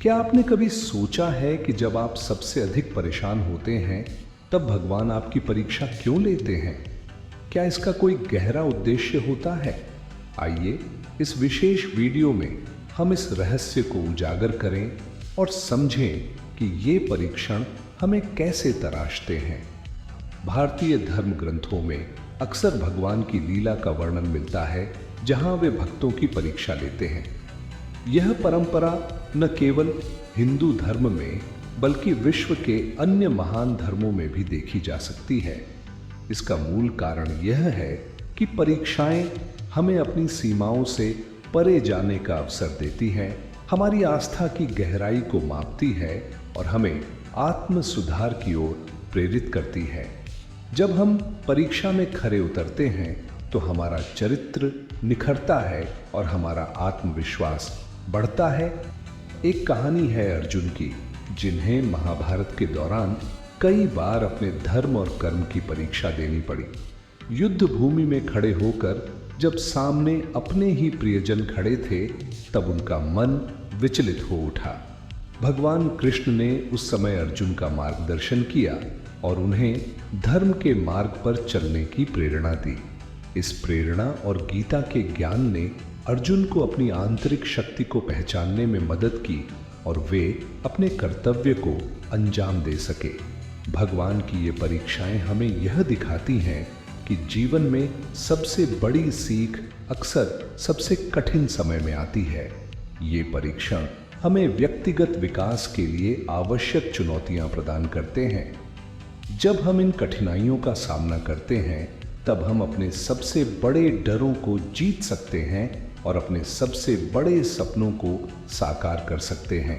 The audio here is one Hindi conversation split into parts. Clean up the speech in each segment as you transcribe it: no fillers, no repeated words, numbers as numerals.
क्या आपने कभी सोचा है कि जब आप सबसे अधिक परेशान होते हैं तब भगवान आपकी परीक्षा क्यों लेते हैं? क्या इसका कोई गहरा उद्देश्य होता है? आइए इस विशेष वीडियो में हम इस रहस्य को उजागर करें और समझें कि ये परीक्षण हमें कैसे तराशते हैं। भारतीय धर्म ग्रंथों में अक्सर भगवान की लीला का वर्णन मिलता है जहां वे भक्तों की परीक्षा लेते हैं। यह परंपरा न केवल हिंदू धर्म में बल्कि विश्व के अन्य महान धर्मों में भी देखी जा सकती है। इसका मूल कारण यह है कि परीक्षाएं हमें अपनी सीमाओं से परे जाने का अवसर देती हैं, हमारी आस्था की गहराई को मापती है और हमें आत्म सुधार की ओर प्रेरित करती है। जब हम परीक्षा में खरे उतरते हैं तो हमारा चरित्र निखरता है और हमारा आत्मविश्वास बढ़ता है। एक कहानी है अर्जुन की, जिन्हें महाभारत के दौरान कई बार अपने धर्म और कर्म की परीक्षा देनी पड़ी। युद्ध भूमि में खड़े होकर जब सामने अपने ही प्रियजन खड़े थे तब उनका मन विचलित हो उठा। भगवान कृष्ण ने उस समय अर्जुन का मार्गदर्शन किया और उन्हें धर्म के मार्ग पर चलने की प्रेरणा दी। इस प्रेरणा और गीता के ज्ञान ने अर्जुन को अपनी आंतरिक शक्ति को पहचानने में मदद की और वे अपने कर्तव्य को अंजाम दे सके। भगवान की ये परीक्षाएं हमें यह दिखाती हैं कि जीवन में सबसे बड़ी सीख अक्सर सबसे कठिन समय में आती है। ये परीक्षण हमें व्यक्तिगत विकास के लिए आवश्यक चुनौतियां प्रदान करते हैं। जब हम इन कठिनाइयों का सामना करते हैं तब हम अपने सबसे बड़े डरों को जीत सकते हैं और अपने सबसे बड़े सपनों को साकार कर सकते हैं।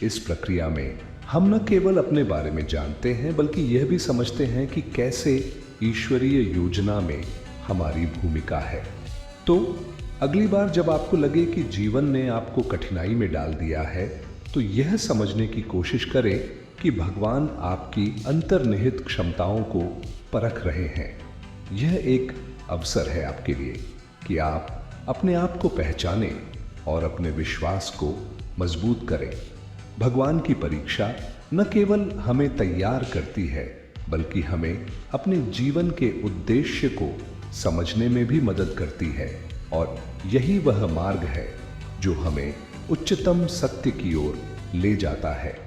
इस प्रक्रिया में हम न केवल अपने बारे में जानते हैं बल्कि यह भी समझते हैं कि कैसे ईश्वरीय योजना में हमारी भूमिका है। तो अगली बार जब आपको लगे कि जीवन ने आपको कठिनाई में डाल दिया है तो यह समझने की कोशिश करें कि भगवान आपकी अंतर्निहित क्षमताओं को परख रहे हैं। यह एक अवसर है आपके लिए कि आप अपने आप को पहचानें और अपने विश्वास को मजबूत करें। भगवान की परीक्षा न केवल हमें तैयार करती है बल्कि हमें अपने जीवन के उद्देश्य को समझने में भी मदद करती है और यही वह मार्ग है जो हमें उच्चतम सत्य की ओर ले जाता है।